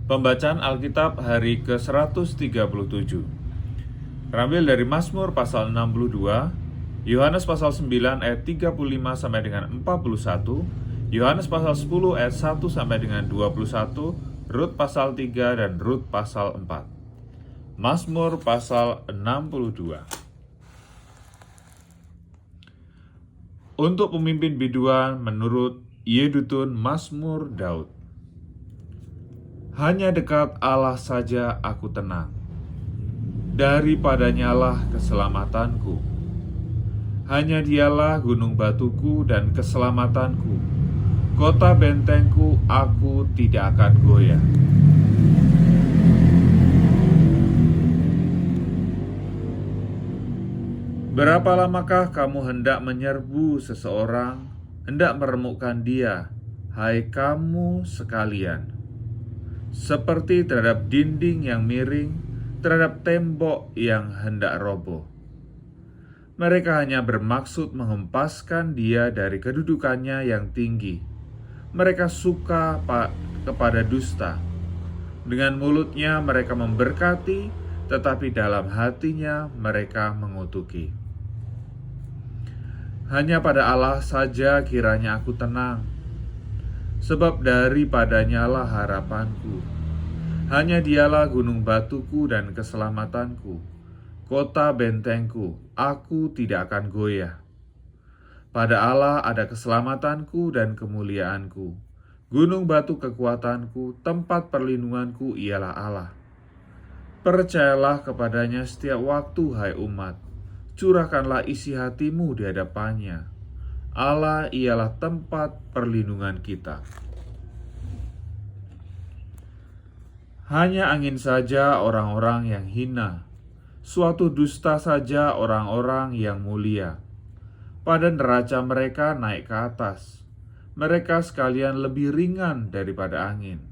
Pembacaan Alkitab hari ke-137 terambil dari Mazmur pasal 62, Yohanes pasal 9 ayat 35 sampai dengan 41, Yohanes pasal 10 ayat 1 sampai dengan 21, Rut pasal 3 dan Rut pasal 4. Mazmur pasal 62. Untuk pemimpin biduan menurut Yedutun Mazmur Daud. Hanya dekat Allah saja aku tenang, daripadanyalah keselamatanku. Hanya dialah gunung batuku dan keselamatanku, kota bentengku, aku tidak akan goyah. Berapa lamakah kamu hendak menyerbu seseorang, hendak meremukkan dia, hai kamu sekalian? Seperti terhadap dinding yang miring, terhadap tembok yang hendak roboh. Mereka hanya bermaksud menghempaskan dia dari kedudukannya yang tinggi. Mereka suka kepada dusta. Dengan mulutnya mereka memberkati, tetapi dalam hatinya mereka mengutuki. Hanya pada Allah saja kiranya aku tenang, sebab daripadanyalah harapanku. Hanya dialah gunung batuku dan keselamatanku, kota bentengku, aku tidak akan goyah. Pada Allah ada keselamatanku dan kemuliaanku. Gunung batu kekuatanku, tempat perlindunganku ialah Allah. Percayalah kepadanya setiap waktu, hai umat. Curahkanlah isi hatimu di hadapannya. Allah ialah tempat perlindungan kita. Hanya angin saja orang-orang yang hina, suatu dusta saja orang-orang yang mulia. Pada neraca mereka naik ke atas, mereka sekalian lebih ringan daripada angin.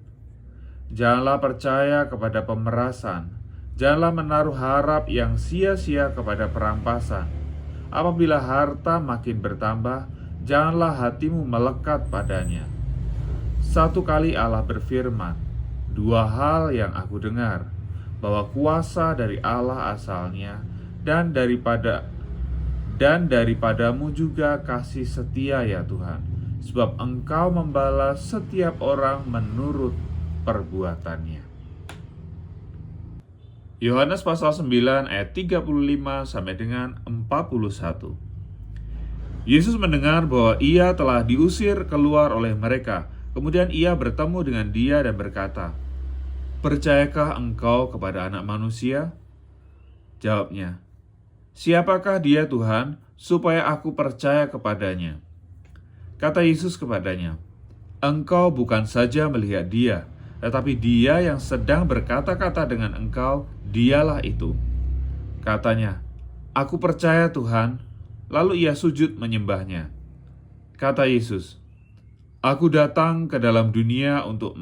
Janganlah percaya kepada pemerasan, janganlah menaruh harap yang sia-sia kepada perampasan. Apabila harta makin bertambah, janganlah hatimu melekat padanya. Satu kali Allah berfirman, dua hal yang aku dengar, bahwa kuasa dari Allah asalnya, dan daripadamu juga kasih setia ya Tuhan, sebab Engkau membalas setiap orang menurut perbuatannya. Yohanes pasal 9 ayat 35 sampai dengan 41. Yesus mendengar bahwa ia telah diusir keluar oleh mereka. Kemudian ia bertemu dengan dia dan berkata, "Percayakah engkau kepada Anak Manusia?" Jawabnya, "Siapakah dia Tuhan, supaya aku percaya kepadanya?" Kata Yesus kepadanya, "Engkau bukan saja melihat dia, tetapi dia yang sedang berkata-kata dengan engkau, dialah itu." Katanya, "Aku percaya Tuhan." Lalu ia sujud menyembahnya. Kata Yesus, "Aku datang ke dalam dunia untuk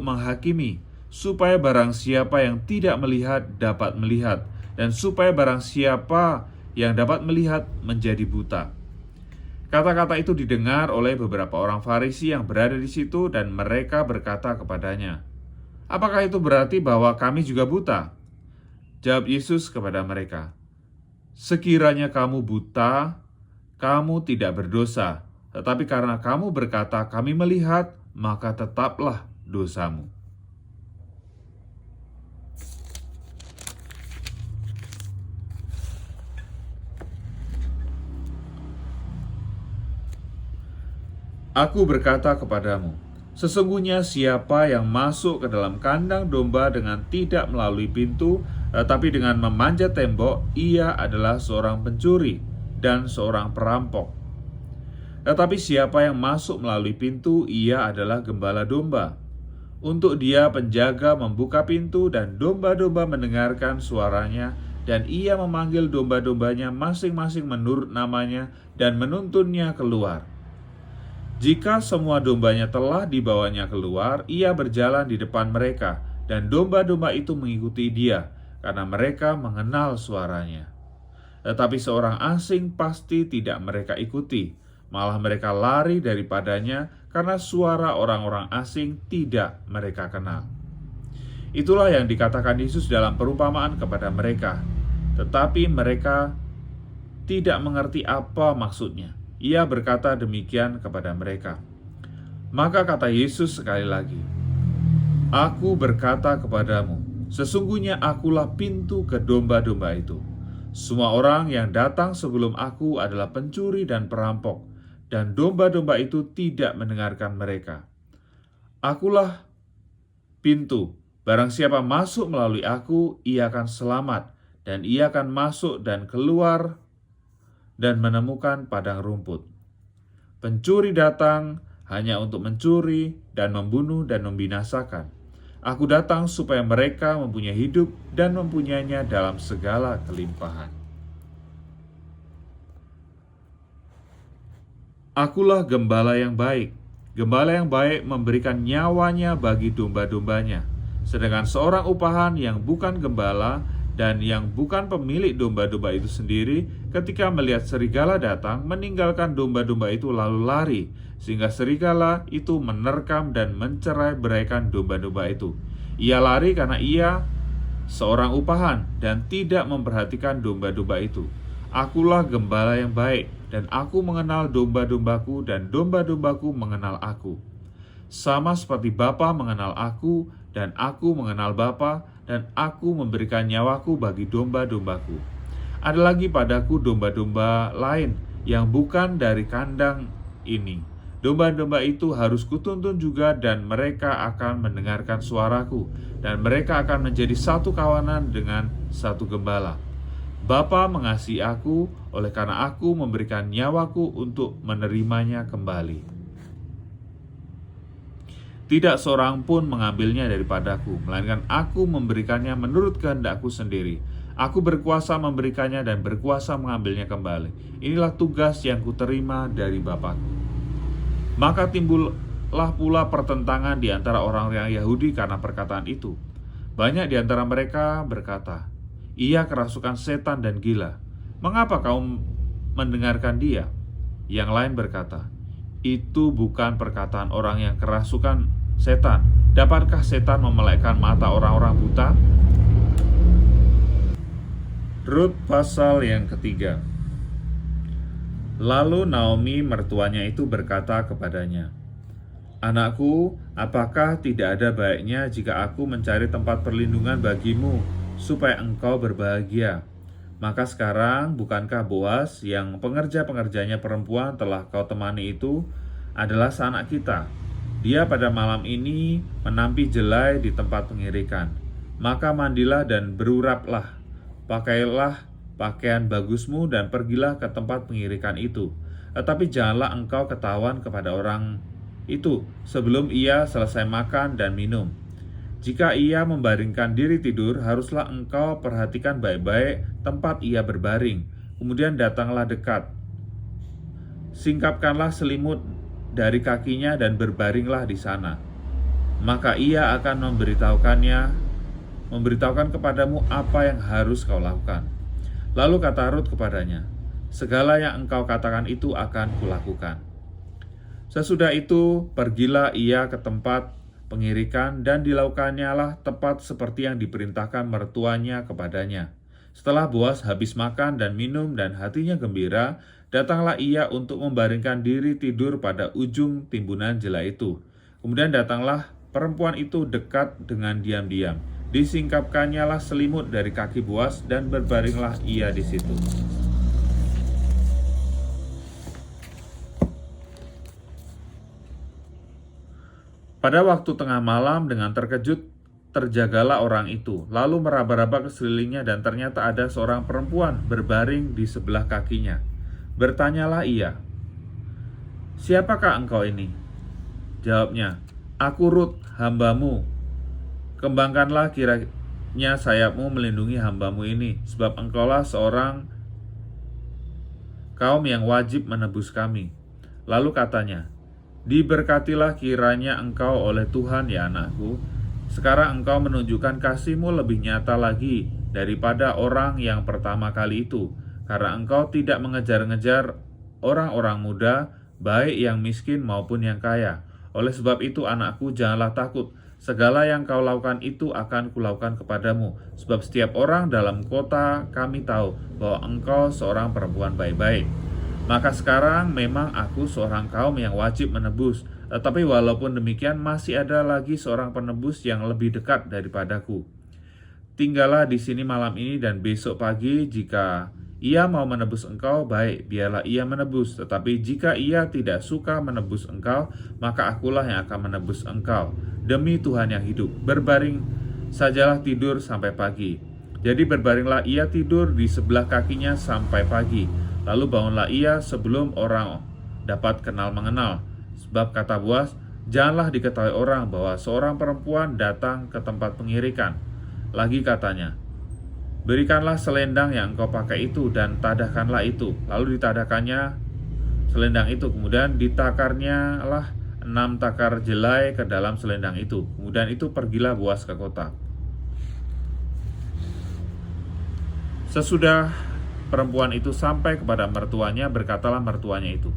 menghakimi, supaya barang siapa yang tidak melihat dapat melihat, dan supaya barang siapa yang dapat melihat menjadi buta." Kata-kata itu didengar oleh beberapa orang Farisi yang berada di situ, dan mereka berkata kepadanya, "Apakah itu berarti bahwa kami juga buta?" Jawab Yesus kepada mereka, "Sekiranya kamu buta, kamu tidak berdosa. Tetapi karena kamu berkata, 'Kami melihat,' maka tetaplah dosamu." Aku berkata kepadamu, sesungguhnya siapa yang masuk ke dalam kandang domba dengan tidak melalui pintu, tetapi dengan memanjat tembok, ia adalah seorang pencuri dan seorang perampok. Tetapi siapa yang masuk melalui pintu, ia adalah gembala domba. Untuk dia penjaga membuka pintu, dan domba-domba mendengarkan suaranya, dan ia memanggil domba-dombanya masing-masing menurut namanya, dan menuntunnya keluar. Jika semua dombanya telah dibawanya keluar, ia berjalan di depan mereka, dan domba-domba itu mengikuti dia, karena mereka mengenal suaranya. Tetapi seorang asing pasti tidak mereka ikuti. malah mereka lari daripadanya karena suara orang-orang asing tidak mereka kenal. Itulah yang dikatakan Yesus dalam perumpamaan kepada mereka, tetapi mereka tidak mengerti apa maksudnya. Ia berkata demikian kepada mereka. Maka kata Yesus sekali lagi, "Aku berkata kepadamu, sesungguhnya akulah pintu ke domba-domba itu. Semua orang yang datang sebelum aku adalah pencuri dan perampok, dan domba-domba itu tidak mendengarkan mereka. Akulah pintu. Barang siapa masuk melalui aku, ia akan selamat, dan ia akan masuk dan keluar dan menemukan padang rumput. Pencuri datang hanya untuk mencuri dan membunuh dan membinasakan. Aku datang supaya mereka mempunyai hidup dan mempunyainya dalam segala kelimpahan. Akulah gembala yang baik. Gembala yang baik memberikan nyawanya bagi domba-dombanya. Sedangkan seorang upahan yang bukan gembala dan yang bukan pemilik domba-domba itu sendiri, ketika melihat serigala datang, meninggalkan domba-domba itu lalu lari, sehingga serigala itu menerkam dan mencerai-beraikan domba-domba itu. Ia lari karena ia seorang upahan dan tidak memperhatikan domba-domba itu. Akulah gembala yang baik, dan aku mengenal domba-dombaku, dan domba-dombaku mengenal aku. Sama seperti Bapa mengenal aku, dan aku mengenal Bapa, dan aku memberikan nyawaku bagi domba-dombaku. Ada lagi padaku domba-domba lain yang bukan dari kandang ini. Domba-domba itu harus kutuntun juga, dan mereka akan mendengarkan suaraku, dan mereka akan menjadi satu kawanan dengan satu gembala. Bapa mengasihi aku, oleh karena aku memberikan nyawaku untuk menerimanya kembali. Tidak seorang pun mengambilnya daripadaku, melainkan aku memberikannya menurut kehendakku sendiri. Aku berkuasa memberikannya dan berkuasa mengambilnya kembali. Inilah tugas yang kuterima dari Bapa-Ku." Maka timbullah pula pertentangan di antara orang-orang Yahudi karena perkataan itu. Banyak di antara mereka berkata, "Ia kerasukan setan dan gila. Mengapa kau mendengarkan dia?" Yang lain berkata, "Itu bukan perkataan orang yang kerasukan setan. Dapatkah setan memelekkan mata orang-orang buta?" Rut pasal yang ketiga. Lalu Naomi mertuanya itu berkata kepadanya, "Anakku, apakah tidak ada baiknya jika aku mencari tempat perlindungan bagimu, supaya engkau berbahagia? Maka sekarang, bukankah Boas yang pengerja-pengerjanya perempuan telah kau temani itu adalah sanak kita? Dia pada malam ini menampi jelai di tempat pengirikan. Maka mandilah dan beruraplah, pakailah pakaian bagusmu dan pergilah ke tempat pengirikan itu. Tetapi janganlah engkau ketahuan kepada orang itu sebelum ia selesai makan dan minum. Jika ia membaringkan diri tidur, haruslah engkau perhatikan baik-baik tempat ia berbaring. Kemudian datanglah dekat, singkapkanlah selimut dari kakinya dan berbaringlah di sana. Maka ia akan memberitahukan kepadamu apa yang harus kau lakukan." Lalu kata Rut kepadanya, "Segala yang engkau katakan itu akan kulakukan." Sesudah itu, pergilah ia ke tempat pengirikan, dan dilakukannya lah tepat seperti yang diperintahkan mertuanya kepadanya. Setelah Boas habis makan dan minum dan hatinya gembira, datanglah ia untuk membaringkan diri tidur pada ujung timbunan jelai itu. Kemudian datanglah perempuan itu dekat dengan diam-diam. Disingkapkannya lah selimut dari kaki Boas, dan berbaringlah ia di situ. Pada waktu tengah malam, dengan terkejut terjagalah orang itu, lalu meraba-raba ke sekelilingnya, dan ternyata ada seorang perempuan berbaring di sebelah kakinya. Bertanyalah ia, "Siapakah engkau ini?" Jawabnya, "Aku Rut, hambamu. Kembangkanlah kiranya sayapmu melindungi hambamu ini, sebab engkaulah seorang kaum yang wajib menebus kami." Lalu katanya, "Diberkatilah kiranya engkau oleh Tuhan ya anakku. Sekarang engkau menunjukkan kasih-Mu lebih nyata lagi daripada orang yang pertama kali itu, karena engkau tidak mengejar-ngejar orang-orang muda, baik yang miskin maupun yang kaya. Oleh sebab itu, anakku, janganlah takut. Segala yang kau lakukan itu akan kulakukan kepadamu. Sebab setiap orang dalam kota kami tahu bahwa engkau seorang perempuan baik-baik. Maka sekarang memang aku seorang kaum yang wajib menebus. Tetapi walaupun demikian, masih ada lagi seorang penebus yang lebih dekat daripadaku. Tinggallah di sini malam ini dan besok pagi. Jika ia mau menebus engkau, baik, biarlah ia menebus. Tetapi jika ia tidak suka menebus engkau, maka akulah yang akan menebus engkau. Demi Tuhan yang hidup, berbaring sajalah tidur sampai pagi. Jadi berbaringlah ia tidur di sebelah kakinya sampai pagi. Lalu bangunlah ia sebelum orang dapat kenal mengenal. Sebab kata Boas, janganlah diketahui orang bahwa seorang perempuan datang ke tempat pengirikan. Lagi katanya, berikanlah selendang yang engkau pakai itu dan tadahkanlah itu. Lalu ditadahkannya selendang itu, kemudian ditakarnya lah 6 takar jelai ke dalam selendang itu. Kemudian itu pergilah Boas ke kota. Sesudah perempuan itu sampai kepada mertuanya, berkatalah mertuanya itu,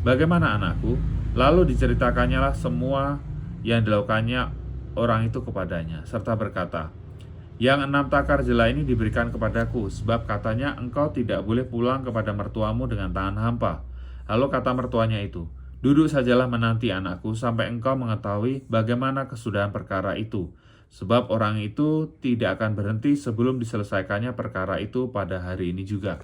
bagaimana anakku? Lalu diceritakannya lah semua yang dilakukannya orang itu kepadanya, serta berkata, yang 6 takar jelai ini diberikan kepadaku, sebab katanya engkau tidak boleh pulang kepada mertuamu dengan tangan hampa. Lalu kata mertuanya itu, duduk sajalah menanti anakku sampai engkau mengetahui bagaimana kesudahan perkara itu. Sebab orang itu tidak akan berhenti sebelum diselesaikannya perkara itu pada hari ini juga.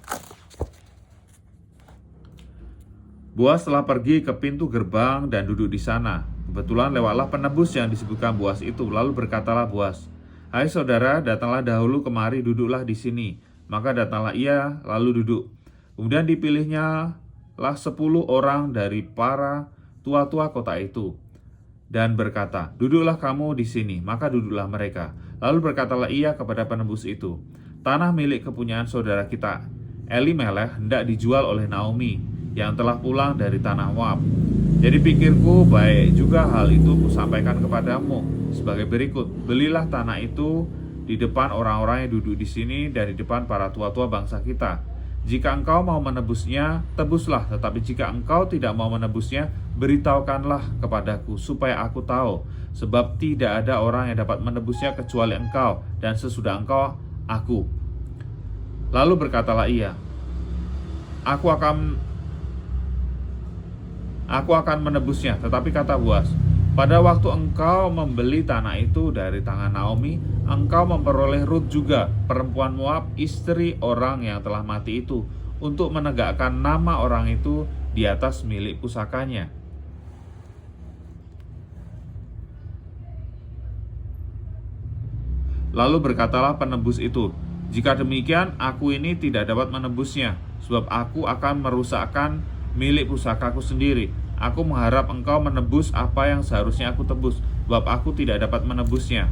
Boas telah pergi ke pintu gerbang dan duduk di sana. Kebetulan lewatlah penebus yang disebutkan Boas itu. Lalu berkatalah Boas, hai saudara, datanglah dahulu kemari, duduklah di sini. Maka datanglah ia, lalu duduk. Kemudian dipilihnya lah 10 orang dari para tua-tua kota itu, dan berkata, duduklah kamu di sini. Maka duduklah mereka. Lalu berkatalah ia kepada penebus itu, tanah milik kepunyaan saudara kita Elimelek hendak dijual oleh Naomi, yang telah pulang dari tanah Moab. Jadi pikirku baik juga hal itu kusampaikan kepadamu sebagai berikut. Belilah tanah itu di depan orang-orang yang duduk di sini dan di depan para tua-tua bangsa kita. Jika engkau mau menebusnya, tebuslah. Tetapi jika engkau tidak mau menebusnya, beritahukanlah kepadaku, supaya aku tahu. Sebab tidak ada orang yang dapat menebusnya kecuali engkau, dan sesudah engkau, aku. Lalu berkatalah ia, Aku akan menebusnya. Tetapi kata Boas, pada waktu engkau membeli tanah itu dari tangan Naomi, engkau memperoleh Rut juga, perempuan Moab, istri orang yang telah mati itu, untuk menegakkan nama orang itu di atas milik pusakanya. Lalu berkatalah penebus itu, jika demikian aku ini tidak dapat menebusnya, sebab aku akan merusakkan milik pusakaku sendiri. Aku mengharap engkau menebus apa yang seharusnya aku tebus, sebab aku tidak dapat menebusnya.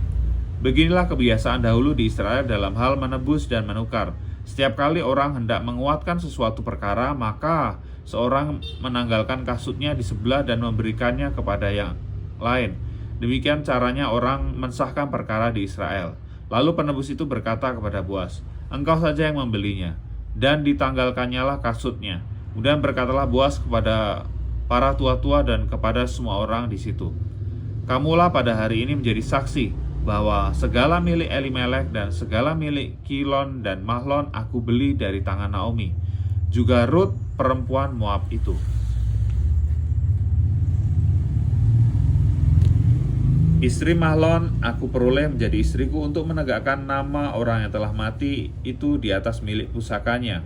Beginilah kebiasaan dahulu di Israel dalam hal menebus dan menukar. Setiap kali orang hendak menguatkan sesuatu perkara, maka seorang menanggalkan kasutnya di sebelah dan memberikannya kepada yang lain. Demikian caranya orang mensahkan perkara di Israel. Lalu penebus itu berkata kepada Boas, engkau saja yang membelinya, dan ditanggalkannya lah kasutnya. Kemudian berkatalah Boas kepada para tua-tua dan kepada semua orang di situ, kamulah pada hari ini menjadi saksi bahwa segala milik Elimelek dan segala milik Kilon dan Mahlon aku beli dari tangan Naomi, juga Rut perempuan Moab itu. Istri Mahlon aku peroleh menjadi istriku untuk menegakkan nama orang yang telah mati itu di atas milik pusakanya.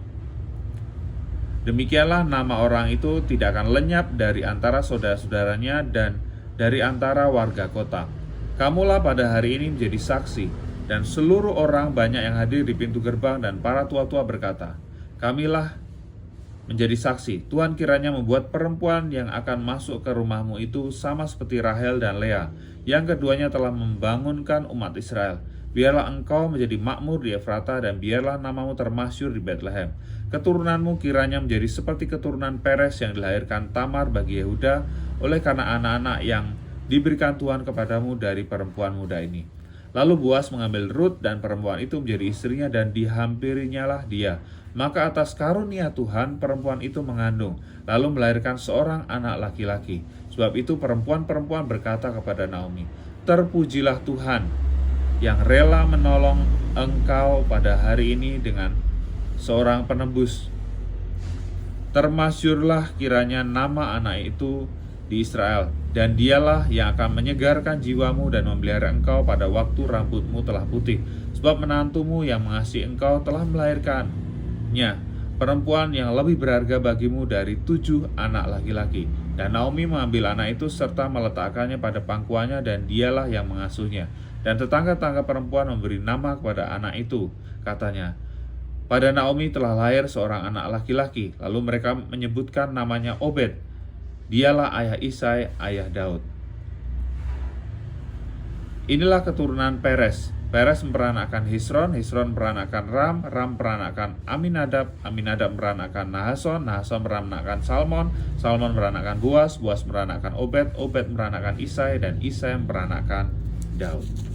Demikianlah nama orang itu tidak akan lenyap dari antara saudara-saudaranya dan dari antara warga kota. Kamulah pada hari ini menjadi saksi. Dan seluruh orang banyak yang hadir di pintu gerbang dan para tua-tua berkata, kamilah menjadi saksi. Tuhan kiranya membuat perempuan yang akan masuk ke rumahmu itu sama seperti Rahel dan Lea, yang keduanya telah membangunkan umat Israel. Biarlah engkau menjadi makmur di Efrata, dan biarlah namamu termasyhur di Betlehem. Keturunanmu kiranya menjadi seperti keturunan Peres yang dilahirkan Tamar bagi Yehuda, oleh karena anak-anak yang diberikan Tuhan kepadamu dari perempuan muda ini. Lalu Boas mengambil Rut dan perempuan itu menjadi istrinya dan dihampirinyalah dia. Maka atas karunia Tuhan perempuan itu mengandung, lalu melahirkan seorang anak laki-laki. Sebab itu perempuan-perempuan berkata kepada Naomi, "Terpujilah Tuhan yang rela menolong engkau pada hari ini dengan seorang penebus. Termasyurlah kiranya nama anak itu di Israel, dan dialah yang akan menyegarkan jiwamu dan memelihara engkau pada waktu rambutmu telah putih. Sebab menantumu yang mengasihi engkau telah melahirkannya, perempuan yang lebih berharga bagimu dari 7 anak laki-laki." Dan Naomi mengambil anak itu serta meletakkannya pada pangkuannya, dan dialah yang mengasuhnya. Dan tetangga-tetangga perempuan memberi nama kepada anak itu. Katanya, "Pada Naomi telah lahir seorang anak laki-laki." Lalu mereka menyebutkan namanya Obed. Dialah ayah Isai, ayah Daud. Inilah keturunan Peres. Peres memperanakan Hesron, Hesron memperanakan Ram, Ram memperanakan Aminadab, Aminadab memperanakan Nahason, Nahason memperanakan Salmon, Salmon memperanakan Boas, Boas memperanakan Obed, Obed memperanakan Isai, dan Isai memperanakan Daud.